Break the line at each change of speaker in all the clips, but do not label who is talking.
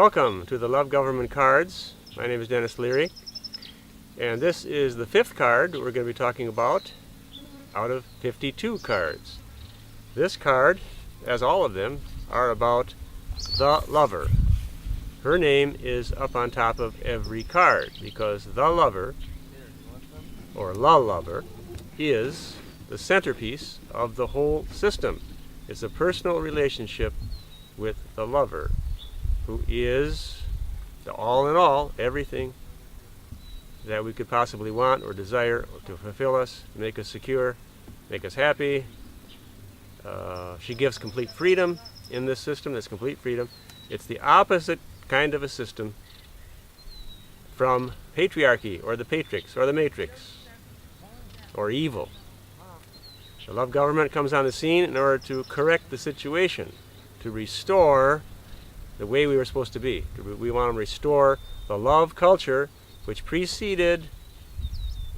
Welcome to the Love Government cards. My name is Dennis Leary, and this is the fifth card we're going to be talking about out of 52 cards. This card, as all of them, are about the lover. Her name is up on top of every card because the lover, or la lover, is the centerpiece of the whole system. It's a personal relationship with the lover, who is the all in all, everything that we could possibly want or desire to fulfill us, make us secure, make us happy. She gives complete freedom in this system. That's complete freedom. It's the opposite kind of a system from patriarchy or the patrix or the matrix or evil. The love government comes on the scene in order to correct the situation, to restore the way we were supposed to be. We want to restore the love culture which preceded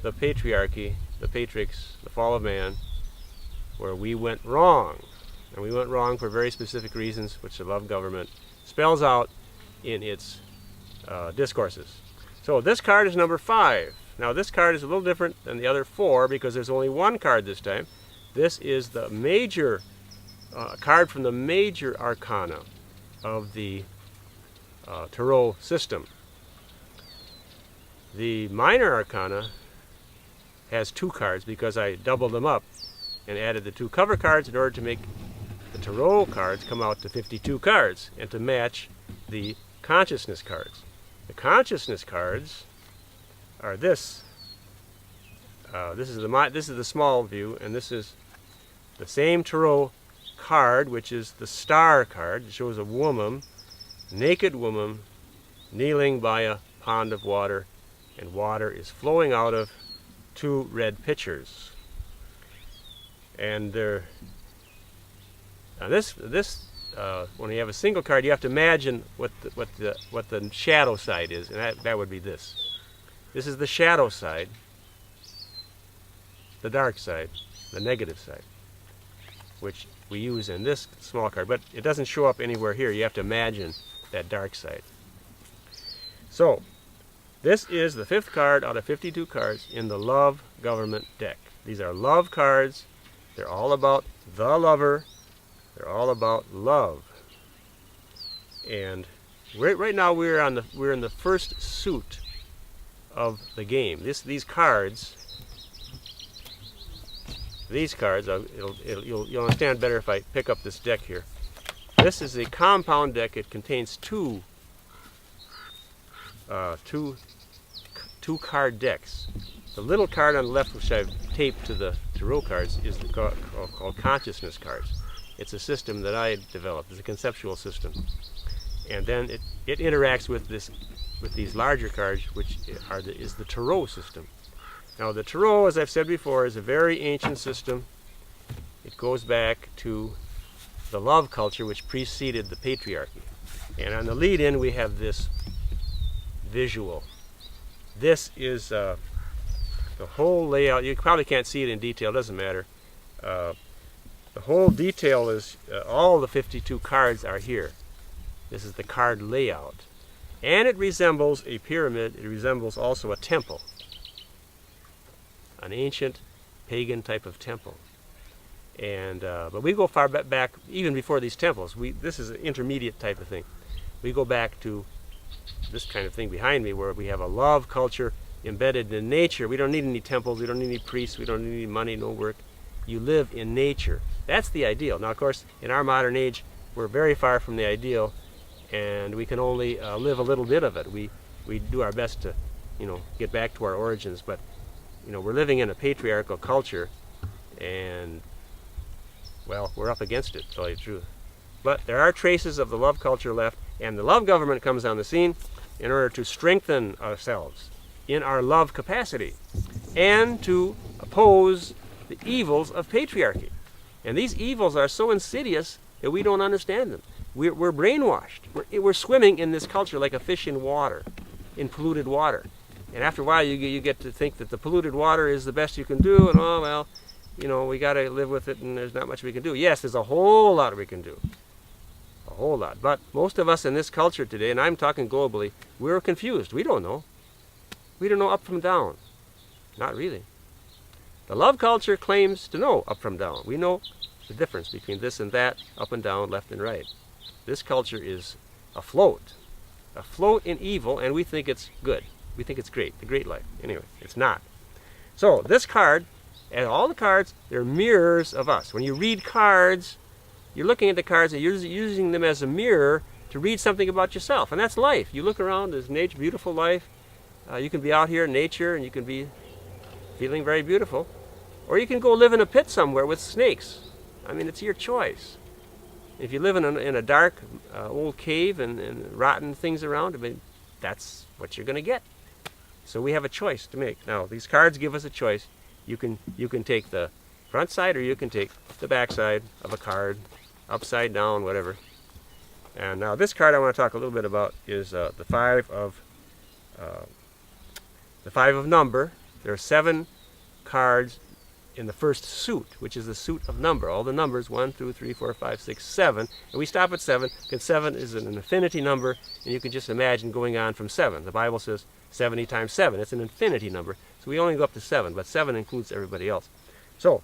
the patriarchy, the patrix, the fall of man, where we went wrong. And we went wrong for very specific reasons, which the love government spells out in its discourses. So this card is number 5. Now this card is a little different than the other 4 because there's only one card this time. This is the major card from the major arcana of the tarot system. The minor arcana has 2 cards because I doubled them up and added the 2 cover cards in order to make the tarot cards come out to 52 cards and to match the consciousness cards. The consciousness cards are this. This is the small view, and this is the same tarot card, which is the star card. It shows a woman, naked woman, kneeling by a pond of water, and water is flowing out of 2 red pitchers. And when you have a single card, you have to imagine what the shadow side is, and that would be this. This is the shadow side, the dark side, the negative side, which we use in this small card, but it doesn't show up anywhere here. You have to imagine that dark side. So, this is the 5th card out of 52 cards in the Love Government deck. These are love cards. They're all about the lover. They're all about love. And right now we're in the first suit of the game. These cards. You'll understand better if I pick up this deck here. This is a compound deck. It contains two card decks. The little card on the left, which I've taped to the tarot cards, is called consciousness cards. It's a system that I developed. It's a conceptual system, and then it interacts with these larger cards, which is the tarot system. Now the tarot, as I've said before, is a very ancient system. It goes back to the love culture which preceded the patriarchy. And on the lead-in we have this visual. This is the whole layout. You probably can't see it in detail, doesn't matter. The whole detail is, all the 52 cards are here. This is the card layout. And it resembles a pyramid. It resembles also a temple. An ancient pagan type of temple. And but we go far back, even before these temples. This is an intermediate type of thing. We go back to this kind of thing behind me, where we have a love culture embedded in nature. We don't need any temples, we don't need any priests, we don't need any money, no work. You live in nature. That's the ideal. Now, of course, in our modern age, we're very far from the ideal, and we can only live a little bit of it. We do our best to, get back to our origins, but we're living in a patriarchal culture, and well, we're up against it, to tell you the truth. But there are traces of the love culture left, and the love government comes on the scene in order to strengthen ourselves in our love capacity and to oppose the evils of patriarchy. And these evils are so insidious that we don't understand them. We're brainwashed. We're swimming in this culture like a fish in water, in polluted water. And after a while you get to think that the polluted water is the best you can do, and oh well, we got to live with it, and there's not much we can do. Yes, there's a whole lot we can do. A whole lot. But most of us in this culture today, and I'm talking globally, we're confused. We don't know. We don't know up from down. Not really. The love culture claims to know up from down. We know the difference between this and that, up and down, left and right. This culture is afloat in evil, and we think it's good. We think it's great, the great life. Anyway, it's not. So this card, and all the cards, they're mirrors of us. When you read cards, you're looking at the cards and you're using them as a mirror to read something about yourself, and that's life. You look around, there's nature, beautiful life. You can be out here in nature and you can be feeling very beautiful. Or you can go live in a pit somewhere with snakes. I mean, it's your choice. If you live in a dark old cave and rotten things around, I mean, that's what you're going to get. So we have a choice to make. Now, these cards give us a choice. You can take the front side or you can take the back side of a card, upside down, whatever. And now this card I want to talk a little bit about is the five of number. There are 7 cards in the first suit, which is the suit of number. All the numbers, 1, 2, 3, 4, 5, 6, 7. And we stop at 7 because 7 is an infinity number, and you can just imagine going on from 7. The Bible says 70 times 7. It's an infinity number. So we only go up to 7, but 7 includes everybody else. So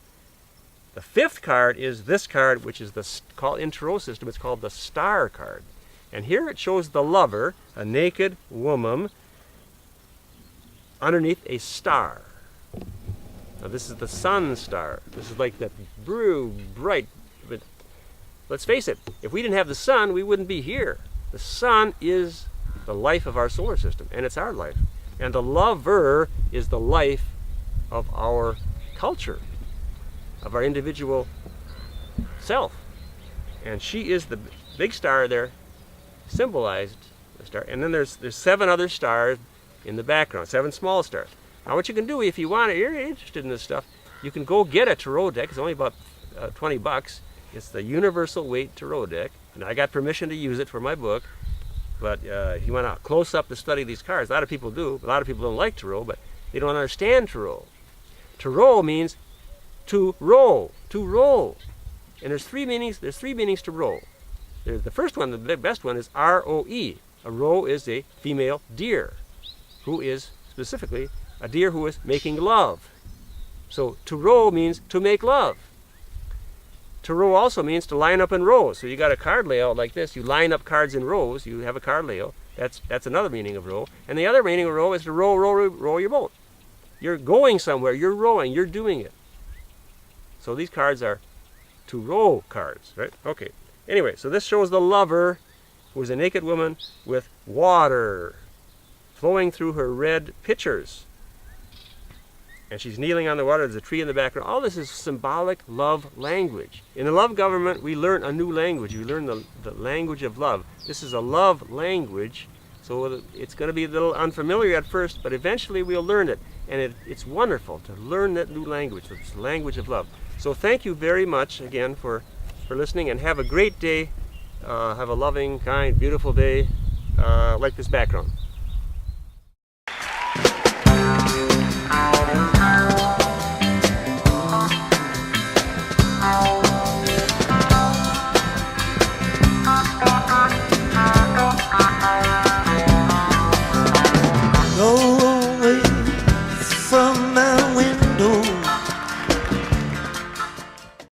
the 5th card is this card, which is called in Tarot system, it's called the Star card. And here it shows the lover, a naked woman, underneath a star. Now this is the sun star. This is like that bright, but let's face it, if we didn't have the sun, we wouldn't be here. The sun is the life of our solar system, and it's our life. And the lover is the life of our culture, of our individual self. And she is the big star there, symbolized the star. And then there's 7 other stars in the background, 7 small stars. Now what you can do if you want, you're interested in this stuff, you can go get a tarot deck. It's only about 20 bucks. It's the universal weight tarot deck. And I got permission to use it for my book. But if you want to close up to study these cards, a lot of people do. A lot of people don't like tarot, but they don't understand tarot. Tarot means to roll, to roll. And there's 3 meanings. There's 3 meanings to roll. The first one, the best one, is R-O-E. A roe is a female deer, who is specifically a deer who is making love. So to row means to make love. To row also means to line up in rows. So you got a card layout like this. You line up cards in rows. You have a card layout. That's another meaning of row. And the other meaning of row is to row your boat. You're going somewhere. You're rowing. You're doing it. So these cards are to row cards, right? Okay. Anyway, so this shows the lover, who is a naked woman with water flowing through her red pitchers. And she's kneeling on the water. There's a tree in the background. All this is symbolic love language. In the love government, we learn a new language. We learn the language of love. This is a love language, so it's going to be a little unfamiliar at first, but eventually we'll learn it. And it's wonderful to learn that new language, this language of love. So thank you very much again for listening, and have a great day. Have a loving, kind, beautiful day like this background.